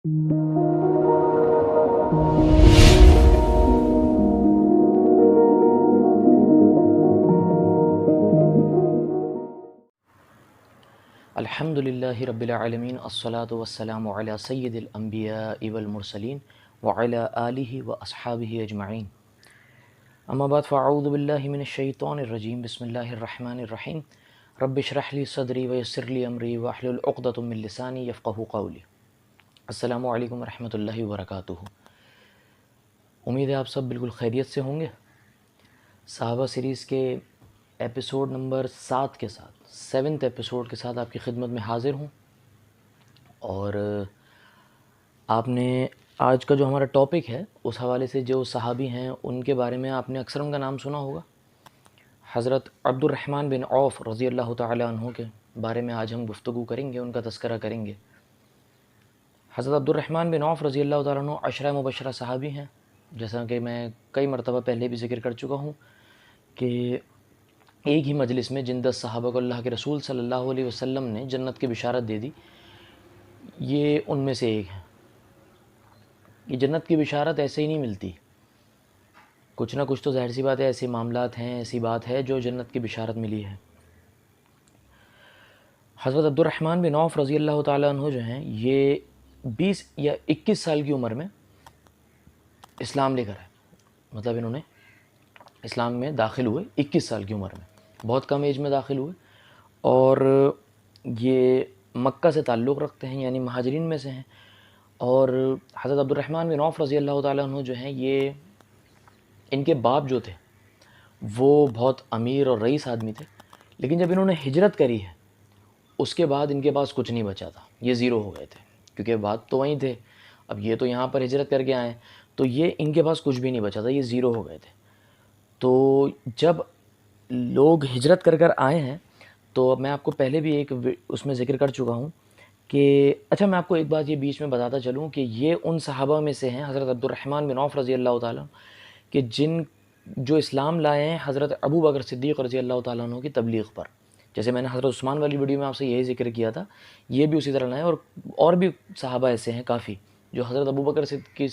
الحمد للہ رب العالمین الصلاۃ والسلام علی سید الانبیاء والمرسلین وعلی آلہ واصحابہ اجمعین اما بعد فاعوذ باللہ من الشیطان الرجیم بسم اللہ الرحمن الرحیم رب اشرح لی صدری ویسر لی امری واحلل عقدۃ من لسانی یفقہوا قولی۔ السلام علیکم ورحمۃ اللہ وبرکاتہ۔ امید ہے آپ سب بالکل خیریت سے ہوں گے۔ صحابہ سیریز کے ایپیسوڈ نمبر 7 کے ساتھ 7th ایپیسوڈ کے ساتھ آپ کی خدمت میں حاضر ہوں، اور آپ نے آج کا جو ہمارا ٹاپک ہے اس حوالے سے جو صحابی ہیں ان کے بارے میں آپ نے اکثر ان کا نام سنا ہوگا۔ حضرت عبد الرحمن بن عوف رضی اللہ تعالی عنہ کے بارے میں آج ہم گفتگو کریں گے، ان کا تذکرہ کریں گے۔ حضرت عبد الرحمن بن عوف رضی اللہ تعالیٰ عنہ عشرہ مبشرہ صحابی ہیں، جیسا کہ میں کئی مرتبہ پہلے بھی ذکر کر چکا ہوں کہ ایک ہی مجلس میں جن 10 صحابہ کو اللہ کے رسول صلی اللہ علیہ وسلم نے جنت کی بشارت دے دی، یہ ان میں سے ایک ہے۔ یہ جنت کی بشارت ایسے ہی نہیں ملتی، کچھ نہ کچھ تو ظاہر سی بات ہے، ایسے معاملات ہیں، ایسی بات ہے جو جنت کی بشارت ملی ہے۔ حضرت عبد الرحمن بن عوف رضی اللہ تعالیٰ عنہ جو ہیں، یہ 20 یا 21 سال کی عمر میں اسلام لے کر آئے، مطلب انہوں نے اسلام میں داخل ہوئے 21 سال کی عمر میں، بہت کم ایج میں داخل ہوئے، اور یہ مکہ سے تعلق رکھتے ہیں، یعنی مہاجرین میں سے ہیں۔ اور حضرت عبد الرحمن بن عوف رضی اللہ تعالیٰ عنہ جو ہیں، یہ ان کے باپ جو تھے وہ بہت امیر اور رئیس آدمی تھے، لیکن جب انہوں نے ہجرت کری ہے اس کے بعد ان کے پاس کچھ نہیں بچا تھا، یہ زیرو ہو گئے تھے، کیونکہ بات تو وہیں تھے، اب یہ تو یہاں پر ہجرت کر کے آئے تو یہ ان کے پاس کچھ بھی نہیں بچا تھا، یہ زیرو ہو گئے تھے۔ تو جب لوگ ہجرت کر آئے ہیں، تو میں آپ کو پہلے بھی ایک اس میں ذکر کر چکا ہوں کہ اچھا، میں آپ کو ایک بات یہ بیچ میں بتاتا چلوں کہ یہ ان صحابہ میں سے ہیں، حضرت عبد الرحمن بن عوف رضی اللہ تعالیٰ کہ جو اسلام لائے ہیں حضرت ابو بکر صدیق رضی اللہ تعالیٰ عنہ کی تبلیغ پر۔ جیسے میں نے حضرت عثمان والی ویڈیو میں آپ سے یہی ذکر کیا تھا، یہ بھی اسی طرح لائے، اور بھی صحابہ ایسے ہیں کافی جو حضرت ابو بکر صدیق کی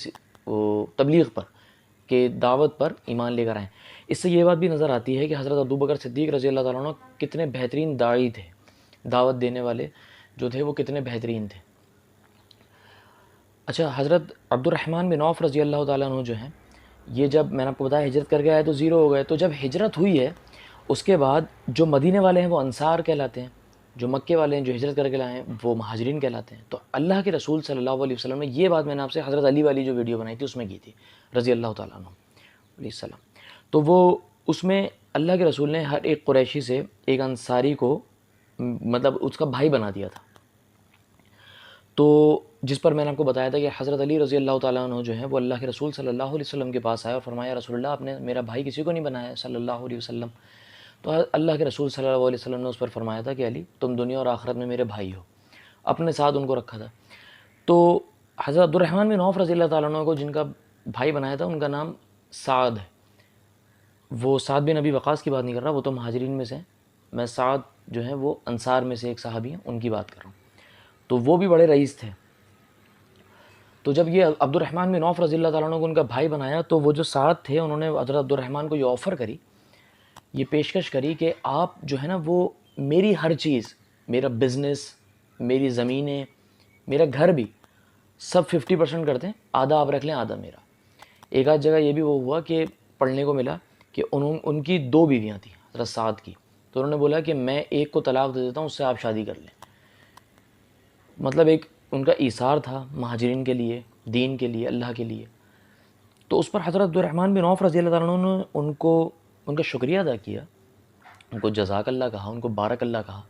تبلیغ پر کہ دعوت پر ایمان لے کر آئیں۔ اس سے یہ بات بھی نظر آتی ہے کہ حضرت ابو بکر صدیق رضی اللہ تعالیٰ عنہ کتنے بہترین داعی تھے، دعوت دینے والے جو تھے وہ کتنے بہترین تھے۔ اچھا، حضرت عبد الرحمن بن عوف رضی اللہ تعالیٰ عنہ جو ہیں، یہ جب میں نے آپ کو بتایا ہجرت کر کے آئے تو زیرو ہو گئے، تو جب ہجرت ہوئی ہے اس کے بعد جو مدینے والے ہیں وہ انصار کہلاتے ہیں، جو مکے والے ہیں جو ہجرت کر کے لائے ہیں وہ مہاجرین کہلاتے ہیں۔ تو اللہ کے رسول صلی اللہ علیہ وسلم نے یہ بات میں نے آپ سے حضرت علی والی جو ویڈیو بنائی تھی اس میں کی تھی، رضی اللہ تعالیٰ عنہ علیہ السلام۔ تو وہ اس میں اللہ کے رسول نے ہر ایک قریشی سے ایک انصاری کو مطلب اس کا بھائی بنا دیا تھا، تو جس پر میں نے آپ کو بتایا تھا کہ حضرت علی رضی اللہ تعالیٰ عنہ جو ہیں وہ اللہ کے رسول صلی اللہ علیہ وسلم کے پاس آئے اور فرمایا، رسول اللہ آپ نے میرا بھائی کسی کو نہیں بنایا صلی اللہ علیہ وسلم۔ تو اللہ کے رسول صلی اللہ علیہ وسلم نے اس پر فرمایا تھا کہ علی تم دنیا اور آخرت میں میرے بھائی ہو، اپنے ساتھ ان کو رکھا تھا۔ تو حضرت عبد الرحمن بن عوف رضی اللہ تعالیٰ عنہ کو جن کا بھائی بنایا تھا ان کا نام سعد ہے۔ وہ سعد بن ابی وقاص کی بات نہیں کر رہا، وہ تو مہاجرین میں سے ہیں، میں سعد جو ہیں وہ انصار میں سے ایک صحابی ہیں ان کی بات کر رہا ہوں۔ تو وہ بھی بڑے رئیس تھے۔ تو جب یہ عبد الرحمن بن عوف رضی اللہ تعالیٰ عنہ کو ان کا بھائی بنایا تو وہ جو سعد تھے انہوں نے حضرت عبد الرحمن کو یہ آفر کری، یہ پیشکش کری کہ آپ جو ہے نا وہ میری ہر چیز، میرا بزنس، میری زمینیں، میرا گھر بھی سب 50% کرتے ہیں، آدھا آپ رکھ لیں آدھا میرا۔ ایک آدھ جگہ یہ بھی وہ ہوا کہ پڑھنے کو ملا کہ ان کی 2 بیویاں تھیں حضرت سعد کی، تو انہوں نے بولا کہ میں ایک کو طلاق دے دیتا ہوں، اس سے آپ شادی کر لیں۔ مطلب ایک ان کا ایثار تھا مہاجرین کے لیے، دین کے لیے، اللہ کے لیے۔ تو اس پر حضرت عبد الرحمن بن عوف رضی اللہ تعالیٰ عنہ نے ان کا شکریہ ادا کیا، ان کو جزاک اللہ کہا، ان کو بارک اللہ کہا،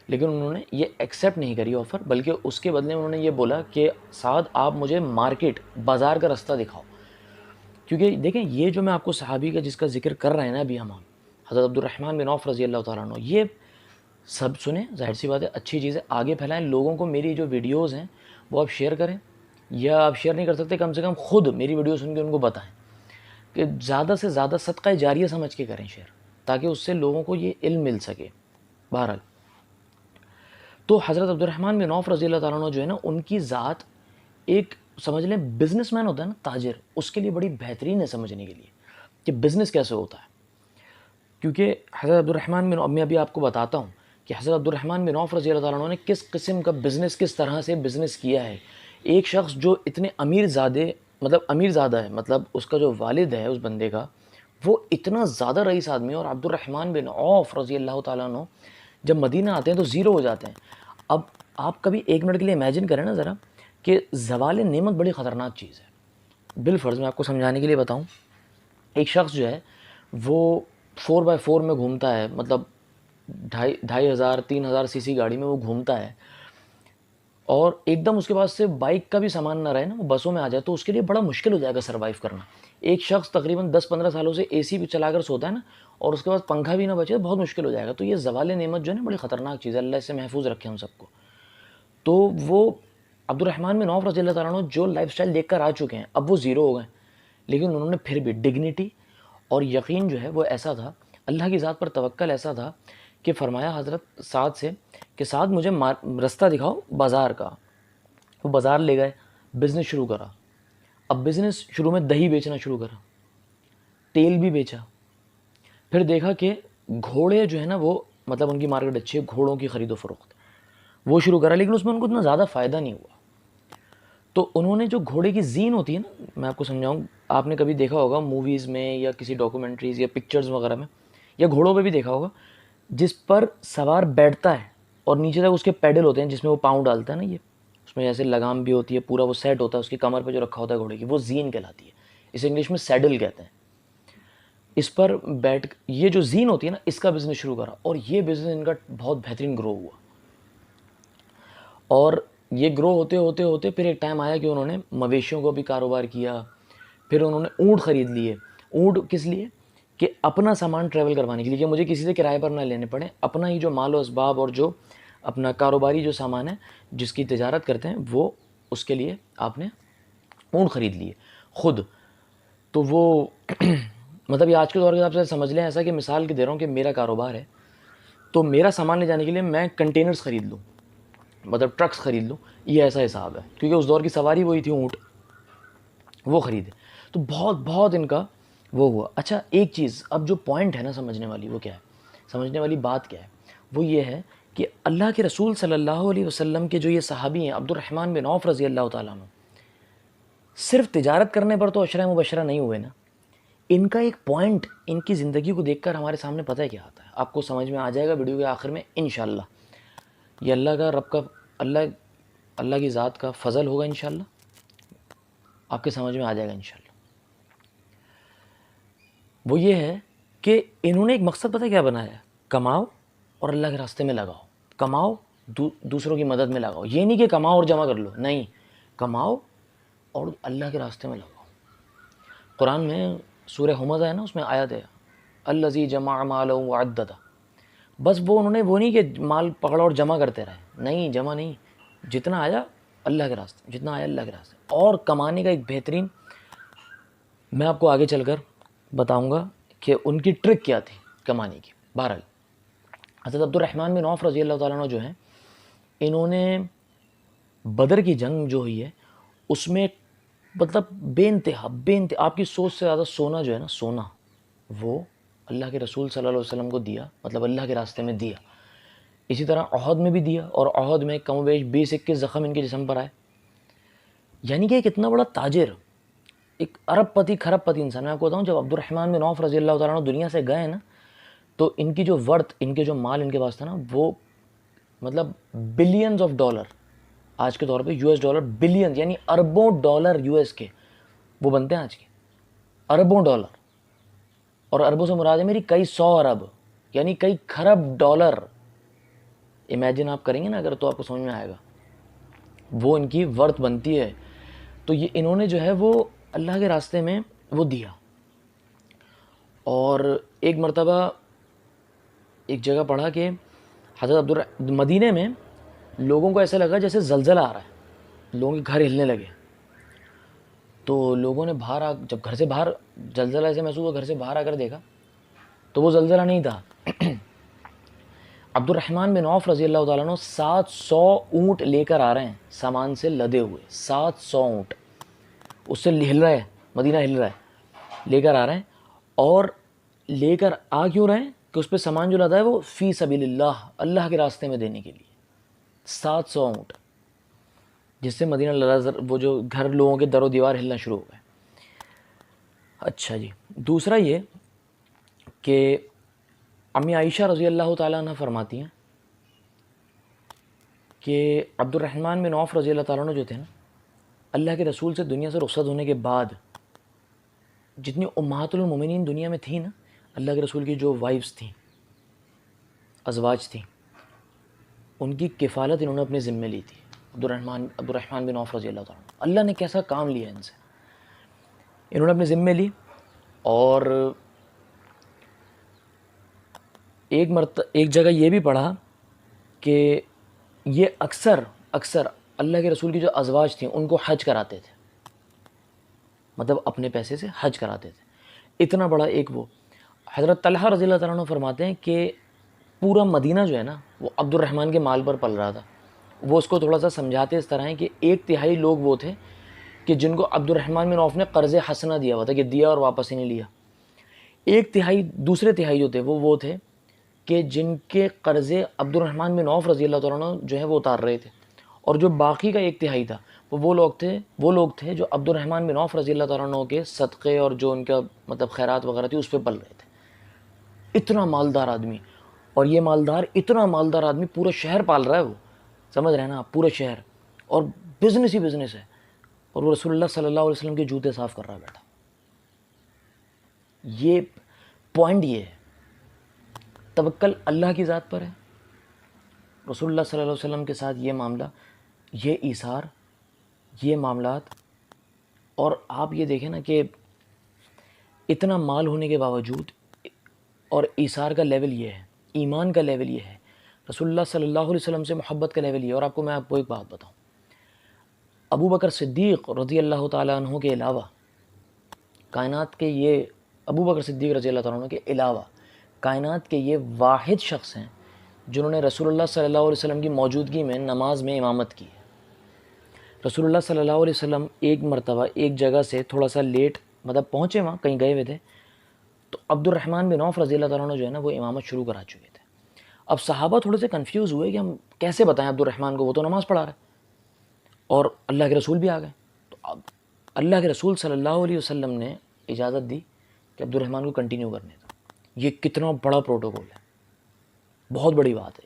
لیکن انہوں نے یہ ایکسیپٹ نہیں کری آفر، بلکہ اس کے بدلے انہوں نے یہ بولا کہ سعد آپ مجھے مارکیٹ، بازار کا رستہ دکھاؤ۔ کیونکہ دیکھیں یہ جو میں آپ کو صحابی کا جس کا ذکر کر رہے ہیں نا ابھی ہم، حضرت عبد الرحمن بن عوف رضی اللہ تعالیٰ عنہ، یہ سب سنیں، ظاہر سی بات ہے اچھی چیزیں آگے پھیلائیں، لوگوں کو میری جو ویڈیوز ہیں وہ آپ شیئر کریں، یا آپ شیئر نہیں کر سکتے کم سے کم خود میری ویڈیو سن کے ان کو بتائیں کہ زیادہ سے زیادہ صدقہ جاریہ سمجھ کے کریں شیئر، تاکہ اس سے لوگوں کو یہ علم مل سکے۔ بہرحال تو حضرت عبد الرحمن بن عوف رضی اللہ تعالیٰ عنہ جو ہے نا ان کی ذات ایک سمجھ لیں بزنس مین ہوتا ہے نا، تاجر، اس کے لیے بڑی بہترین ہے سمجھنے کے لیے کہ بزنس کیسے ہوتا ہے. کیونکہ حضرت عبد الرحمن بن عوف، میں ابھی آپ کو بتاتا ہوں کہ حضرت عبد الرحمن بن عوف رضی اللہ تعالیٰ عنہ نے کس قسم کا بزنس، کس طرح سے بزنس کیا ہے. ایک شخص جو اتنے امیر زادہ ہے، مطلب اس کا جو والد ہے اس بندے کا، وہ اتنا زیادہ رئیس آدمی ہے، اور عبد الرحمن بن عوف رضی اللہ تعالیٰ عنہ جب مدینہ آتے ہیں تو زیرو ہو جاتے ہیں. اب آپ کبھی ایک منٹ کے لیے امیجن کریں نا ذرا کہ زوال نعمت بڑی خطرناک چیز ہے. بالفرض میں آپ کو سمجھانے کے لیے بتاؤں، ایک شخص جو ہے وہ 4x4 میں گھومتا ہے، مطلب 2500 3000 سی سی گاڑی میں وہ گھومتا ہے، اور ایک دم اس کے پاس سے بائک کا بھی سامان نہ رہے نا، وہ بسوں میں آ جائے، تو اس کے لیے بڑا مشکل ہو جائے گا سروائیو کرنا. ایک شخص تقریباً 10-15 سالوں سے اے سی بھی چلا کر سوتا ہے نا، اور اس کے پاس پنکھا بھی نہ بچے، تو بہت مشکل ہو جائے گا. تو یہ زوال نعمت جو ہے نا بڑی خطرناک چیز ہے، اللہ اس سے محفوظ رکھے ہم سب کو. تو وہ عبد الرحمن بن عوف رضی اللہ تعالیٰ عنہ جو لائف سٹائل دیکھ کر آ چکے ہیں، اب وہ زیرو ہو گئے، لیکن انہوں نے پھر بھی ڈگنیٹی اور یقین جو ہے وہ ایسا تھا، اللہ کی ذات پر توکل ایسا تھا کہ فرمایا حضرت سعد سے کہ سعد مجھے رستہ دکھاؤ بازار کا. وہ بازار لے گئے، بزنس شروع کرا. اب بزنس شروع میں دہی بیچنا شروع کرا، تیل بھی بیچا. پھر دیکھا کہ گھوڑے جو ہے نا وہ، مطلب ان کی مارکیٹ اچھی ہے، گھوڑوں کی خرید و فروخت وہ شروع کرا، لیکن اس میں ان کو اتنا زیادہ فائدہ نہیں ہوا. تو انہوں نے جو گھوڑے کی زین ہوتی ہے نا، میں آپ کو سمجھاؤں، آپ نے کبھی دیکھا ہوگا موویز میں یا کسی ڈاکومنٹریز یا پکچرز وغیرہ میں، یا گھوڑوں پہ بھی دیکھا ہوگا، جس پر سوار بیٹھتا ہے اور نیچے تک اس کے پیڈل ہوتے ہیں جس میں وہ پاؤں ڈالتا ہے نا، یہ اس میں جیسے لگام بھی ہوتی ہے، پورا وہ سیٹ ہوتا ہے اس کی کمر پہ جو رکھا ہوتا ہے گھوڑے کی، وہ زین کہلاتی ہے. اسے انگلش میں سیڈل کہتے ہیں. اس پر بیٹھ، یہ جو زین ہوتی ہے نا، اس کا بزنس شروع کرا، اور یہ بزنس ان کا بہت بہترین گرو ہوا. اور یہ گرو ہوتے ہوتے ہوتے پھر ایک ٹائم آیا کہ انہوں نے مویشیوں کو بھی کاروبار کیا. پھر انہوں نے اونٹ خرید لیے. اونٹ کس لیے؟ کہ اپنا سامان ٹریول کروانے کے لیے، کہ مجھے کسی سے کرائے پر نہ لینے پڑے، اپنا ہی جو مال و اسباب اور جو اپنا کاروباری جو سامان ہے جس کی تجارت کرتے ہیں، وہ اس کے لیے آپ نے اونٹ خرید لیے خود. تو وہ مطلب یہ آج کے دور کے حساب سے سمجھ لیں ایسا کہ مثال کے دے رہا ہوں کہ میرا کاروبار ہے، تو میرا سامان لے جانے کے لیے میں کنٹینرز خرید لوں، مطلب ٹرکس خرید لوں. یہ ایسا حساب ہے، کیونکہ اس دور کی سواری وہی تھی، اونٹ وہ خریدے. تو بہت بہت ان کا وہ ہوا. اچھا ایک چیز اب جو پوائنٹ ہے نا سمجھنے والی، وہ کیا ہے، سمجھنے والی بات کیا ہے، وہ یہ ہے کہ اللہ کے رسول صلی اللہ علیہ وسلم کے جو یہ صحابی ہیں عبد الرحمن بن عوف رضی اللہ تعالیٰ عنہ، صرف تجارت کرنے پر تو عشرہ مبشرہ نہیں ہوئے نا. ان کا ایک پوائنٹ ان کی زندگی کو دیکھ کر ہمارے سامنے پتہ ہے کیا آتا ہے، آپ کو سمجھ میں آ جائے گا ویڈیو کے آخر میں انشاءاللہ. یہ اللہ کا رب کا اللہ کی ذات کا فضل ہوگا انشاءاللہ، آپ کے سمجھ میں آ جائے گا انشاءاللہ. وہ یہ ہے کہ انہوں نے ایک مقصد پتہ کیا بنایا ہے، کماؤ اور اللہ کے راستے میں لگاؤ. کماؤ، دوسروں کی مدد میں لگاؤ. یہ نہیں کہ کماؤ اور جمع کر لو، نہیں، کماؤ اور اللہ کے راستے میں لگاؤ. قرآن میں سورہ حمزہ ہے نا، اس میں آیت ہے الذی جمع مالا وعددہ. بس وہ انہوں نے وہ نہیں کہ مال پکڑا اور جمع کرتے رہے، نہیں، جمع نہیں، جتنا آیا اللہ کے راستے، جتنا آیا اللہ کے راستے. اور کمانے کا ایک بہترین، میں آپ کو آگے چل کر بتاؤں گا کہ ان کی ٹرک کیا تھی کمانے کی. بہرحال حضرت عبد الرحمن بن عوف رضی اللہ تعالیٰ عنہ جو ہیں، انہوں نے بدر کی جنگ جو ہوئی ہے اس میں مطلب بے انتہا آپ کی سوچ سے زیادہ سونا جو ہے نا، سونا وہ اللہ کے رسول صلی اللہ علیہ وسلم کو دیا، مطلب اللہ کے راستے میں دیا. اسی طرح احد میں بھی دیا، اور احد میں کم و بیش 20-21 زخم ان کے جسم پر آئے. یعنی کہ ایک اتنا بڑا تاجر، ایک ارب پتی کھرب پتی انسان. میں آپ کو بتاؤں جب عبد الرحمن بن عوف رضی اللہ تعالیٰ عنہ دنیا سے گئے نا، تو ان کی جو ورتھ، ان کے جو مال ان کے پاس تھا نا، وہ مطلب بلینز آف ڈالر، آج کے طور پہ US ڈالر بلین، یعنی اربوں ڈالر US کے وہ بنتے ہیں آج کے، اربوں ڈالر. اور اربوں سے مراد ہے میری کئی 100 ارب، یعنی کئی کھرب ڈالر. امیجن آپ کریں گے نا اگر، تو آپ کو سمجھ میں آئے گا وہ ان کی ورتھ بنتی ہے. تو یہ انہوں نے جو ہے وہ اللہ کے راستے میں وہ دیا. اور ایک مرتبہ ایک جگہ پڑھا کہ حضرت مدینے میں لوگوں کو ایسا لگا جیسے زلزلہ آ رہا ہے، لوگوں کے گھر ہلنے لگے. تو لوگوں نے جب گھر سے باہر زلزلہ ایسے محسوس ہوا، گھر سے باہر آ کر دیکھا تو وہ زلزلہ نہیں تھا. عبد الرحمن بن عوف رضی اللہ تعالیٰ عنہ 700 اونٹ لے کر آ رہے ہیں سامان سے لدے ہوئے، 700 اونٹ، اس سے ہل رہا ہے، مدینہ ہل رہا ہے، لے کر آ رہے ہیں. اور لے کر آ کیوں رہے ہیں کہ اس پہ سامان جو لدا ہے وہ فی سبیل اللہ، اللہ کے راستے میں دینے کے لیے. 700 اونٹ، جس سے مدینہ وہ جو گھر لوگوں کے در و دیوار ہلنا شروع ہو گئے. اچھا جی، دوسرا یہ کہ امی عائشہ رضی اللہ تعالیٰ عنہ فرماتی ہیں کہ عبد الرحمن بن عوف رضی اللہ تعالیٰ عنہ جو تھے نا، اللہ کے رسول سے دنیا سے رخصت ہونے کے بعد جتنی امہات المومنین دنیا میں تھیں نا، اللہ کے رسول کی جو وائفز تھیں، ازواج تھیں، ان کی کفالت انہوں نے اپنے ذمے لی تھی. عبد الرحمن بن عوف رضی اللہ تعالیٰ عنہ، اللہ نے کیسا کام لیا ان سے، انہوں نے اپنے ذمے لی. اور ایک جگہ یہ بھی پڑھا کہ یہ اکثر اللہ کے رسول کی جو ازواج تھیں ان کو حج کراتے تھے، مطلب اپنے پیسے سے حج کراتے تھے. اتنا بڑا ایک وہ حضرت طلحہ رضی اللہ تعالیٰ عنہ فرماتے ہیں کہ پورا مدینہ جو ہے نا وہ عبد الرحمن کے مال پر پل رہا تھا. وہ اس کو تھوڑا سا سمجھاتے اس طرح ہیں کہ 1/3 لوگ وہ تھے کہ جن کو عبد الرحمن بن عوف نے قرض حسنہ دیا ہوا تھا، کہ دیا اور واپس ہی نہیں لیا. 1/3 دوسرے تہائی جو تھے وہ تھے کہ جن کے قرضے عبد الرحمن بن عوف رضی اللہ تعالیٰ عنہ جو ہے وہ اتار رہے تھے. اور جو باقی کا 1/3 تھا وہ لوگ تھے جو عبد الرحمن بن عوف رضی اللہ تعالیٰ عنہ کے صدقے اور جو ان کا مطلب خیرات وغیرہ تھی اس پہ پل رہے تھے. اتنا مالدار آدمی، اور یہ اتنا مالدار آدمی پورا شہر پال رہا ہے، وہ سمجھ رہے ہیں نا آپ، پورا شہر، اور بزنس ہی بزنس ہے، اور وہ رسول اللہ صلی اللہ علیہ وسلم کے جوتے صاف کر رہا بیٹھا. یہ پوائنٹ یہ ہے، توکل اللہ کی ذات پر ہے. رسول اللہ صلی اللہ علیہ وسلم کے ساتھ یہ معاملہ، یہ ایثار، یہ معاملات. اور آپ یہ دیکھیں نا کہ اتنا مال ہونے کے باوجود اور ایثار کا لیول یہ ہے، ایمان کا لیول یہ ہے، رسول اللہ صلی اللہ علیہ وسلم سے محبت کا لیول یہ ہے. اور آپ کو ایک بات بتاؤں، ابو بکر صدیق رضی اللہ تعالیٰ عنہ کے علاوہ کائنات کے یہ ابو بکر صدیق رضی اللہ تعالیٰ عنہ کے علاوہ کائنات کے یہ واحد شخص ہیں جنہوں نے رسول اللہ صلی اللہ علیہ وسلم کی موجودگی میں نماز میں امامت کی. رسول اللہ صلی اللہ علیہ وسلم ایک مرتبہ ایک جگہ سے تھوڑا سا لیٹ مطلب پہنچے، وہاں کہیں گئے ہوئے تھے، تو عبد الرحمن بن عوف رضی اللہ تعالیٰ عنہ جو ہے نا وہ امامت شروع کرا چکے تھے. اب صحابہ تھوڑے سے کنفیوز ہوئے کہ ہم کیسے بتائیں عبد الرحمن کو، وہ تو نماز پڑھا رہے، اور اللہ کے رسول بھی آ گئے. تو اب اللہ کے رسول صلی اللہ علیہ وسلم نے اجازت دی کہ عبد الرحمن کو کنٹینیو کرنے دو. یہ کتنا بڑا پروٹوکول ہے، بہت بڑی بات ہے.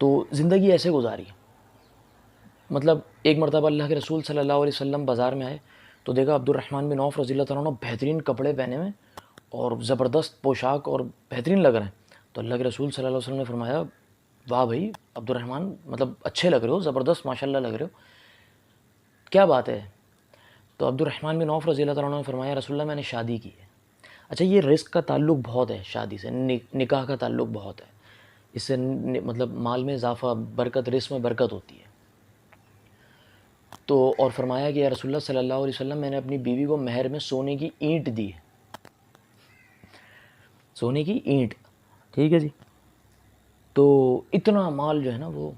تو زندگی ایسے گزاری، مطلب ایک مرتبہ اللہ کے رسول صلی اللہ علیہ وسلم بازار میں آئے تو دیکھا عبد الرحمن بن عوف رضی اللہ تعالیٰ عنہ بہترین کپڑے پہنے ہوئے اور زبردست پوشاک اور بہترین لگ رہے ہیں. تو اللہ کے رسول صلی اللہ علیہ وسلم نے فرمایا، واہ بھائی عبد الرحمن، مطلب اچھے لگ رہے ہو، زبردست ماشاءاللہ لگ رہے ہو، کیا بات ہے؟ تو عبد الرحمن بن عوف رضی اللہ تعالیٰ عنہ نے فرمایا، رسول اللہ میں نے شادی کی ہے. اچھا، یہ رزق کا تعلق بہت ہے شادی سے، نکاح کا تعلق بہت ہے، اس سے مطلب مال میں اضافہ، برکت، رزق میں برکت ہوتی ہے. تو اور فرمایا کہ یا رسول اللہ صلی اللہ علیہ وسلم میں نے اپنی بیوی کو مہر میں سونے کی اینٹ دی ہے، سونے کی اینٹ، ٹھیک ہے جی. تو اتنا مال جو ہے نا وہ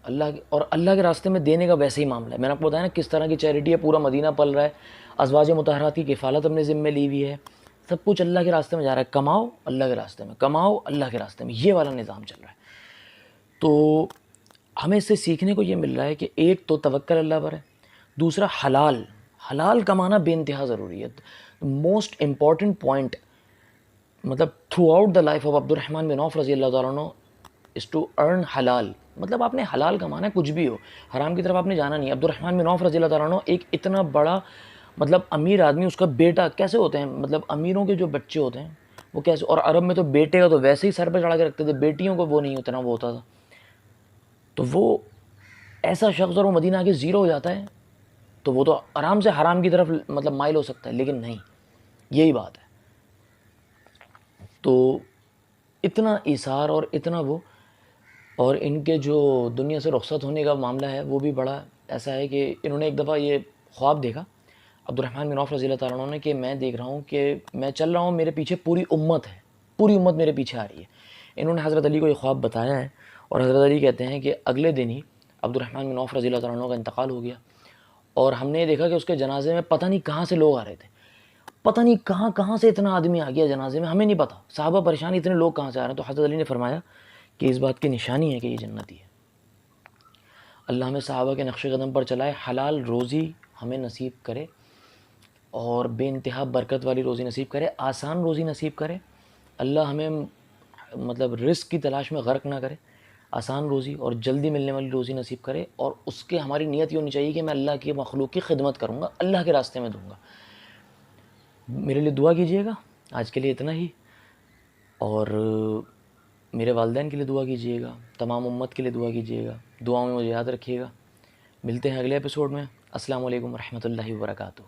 اللہ کے راستے میں دینے کا ویسے ہی معاملہ ہے. میں نے آپ کو بتایا نا کس طرح کی چیریٹی ہے، پورا مدینہ پل رہا ہے، ازواج مطہرات کی کفالت اپنے ذمے لی ہوئی ہے، سب کچھ اللہ کے راستے میں جا رہا ہے. کماؤ اللہ کے راستے میں، کماؤ اللہ کے راستے میں، یہ والا نظام چل رہا ہے. تو ہمیں اس سے سیکھنے کو یہ مل رہا ہے کہ ایک تو توکل اللہ پر ہے، دوسرا حلال کمانا بے انتہا ضروری ہے. موسٹ امپورٹنٹ پوائنٹ، مطلب through out the life of عبد الرحمن بن عوف رضی اللہ تعالیٰ عنہ از ٹو ارن حلال. مطلب آپ نے حلال کمانا ہے، کچھ بھی ہو، حرام کی طرف آپ نے جانا نہیں. عبد الرحمن بن عوف رضی اللہ تعالیٰ عنہ ایک اتنا بڑا مطلب امیر آدمی، اس کا بیٹا کیسے ہوتے ہیں، مطلب امیروں کے جو بچے ہوتے ہیں وہ کیسے، اور عرب میں تو بیٹے کا تو ویسے ہی سر پہ چڑھا کے رکھتے تھے، بیٹیوں کو وہ نہیں اتنا وہ ہوتا تھا. تو وہ ایسا شخص اور وہ مدینہ آ کے زیرو ہو جاتا ہے تو وہ تو آرام سے حرام کی طرف مطلب مائل ہو سکتا ہے، لیکن نہیں، یہی بات ہے. تو اتنا ایثار اور اتنا وہ، اور ان کے جو دنیا سے رخصت ہونے کا معاملہ ہے وہ بھی بڑا ایسا ہے کہ انہوں نے ایک دفعہ یہ خواب دیکھا. عبد الرحمن بن عوف رضی اللہ تعالیٰ عنہ نے کہ میں دیکھ رہا ہوں کہ میں چل رہا ہوں، میرے پیچھے پوری امت ہے، پوری امت میرے پیچھے آ رہی ہے۔ انہوں نے حضرت علی کو یہ خواب بتایا ہے، اور حضرت علی کہتے ہیں کہ اگلے دن ہی عبد الرحمن بن عوف رضی اللہ تعالیٰ عنہ کا انتقال ہو گیا، اور ہم نے یہ دیکھا کہ اس کے جنازے میں پتہ نہیں کہاں سے لوگ آ رہے تھے، پتہ نہیں کہاں سے اتنا آدمی آ گیا جنازے میں، ہمیں نہیں پتہ، صحابہ پریشان، اتنے لوگ کہاں سے آ رہے ہیں۔ تو حضرت علی نے فرمایا کہ اس بات کی نشانی ہے کہ یہ جنتی ہے۔ اللہ ہمیں صحابہ کے نقش قدم پر چلائے، حلال روزی ہمیں نصیب کرے، اور بے انتہا برکت والی روزی نصیب کرے، آسان روزی نصیب کرے۔ اللہ ہمیں مطلب رزق کی تلاش میں غرق نہ کرے، آسان روزی اور جلدی ملنے والی روزی نصیب کرے، اور اس کے ہماری نیت یہ ہونی چاہیے کہ میں اللہ کی مخلوق کی خدمت کروں گا، اللہ کے راستے میں دوں گا۔ میرے لیے دعا کیجیے گا، آج کے لیے اتنا ہی، اور میرے والدین کے لیے دعا کیجیے گا، تمام امت کے لیے دعا کیجیے گا، دعاؤں میں مجھے یاد رکھیے گا۔ ملتے ہیں اگلے ایپیسوڈ میں۔ السلام علیکم ورحمۃ اللہ وبرکاتہ۔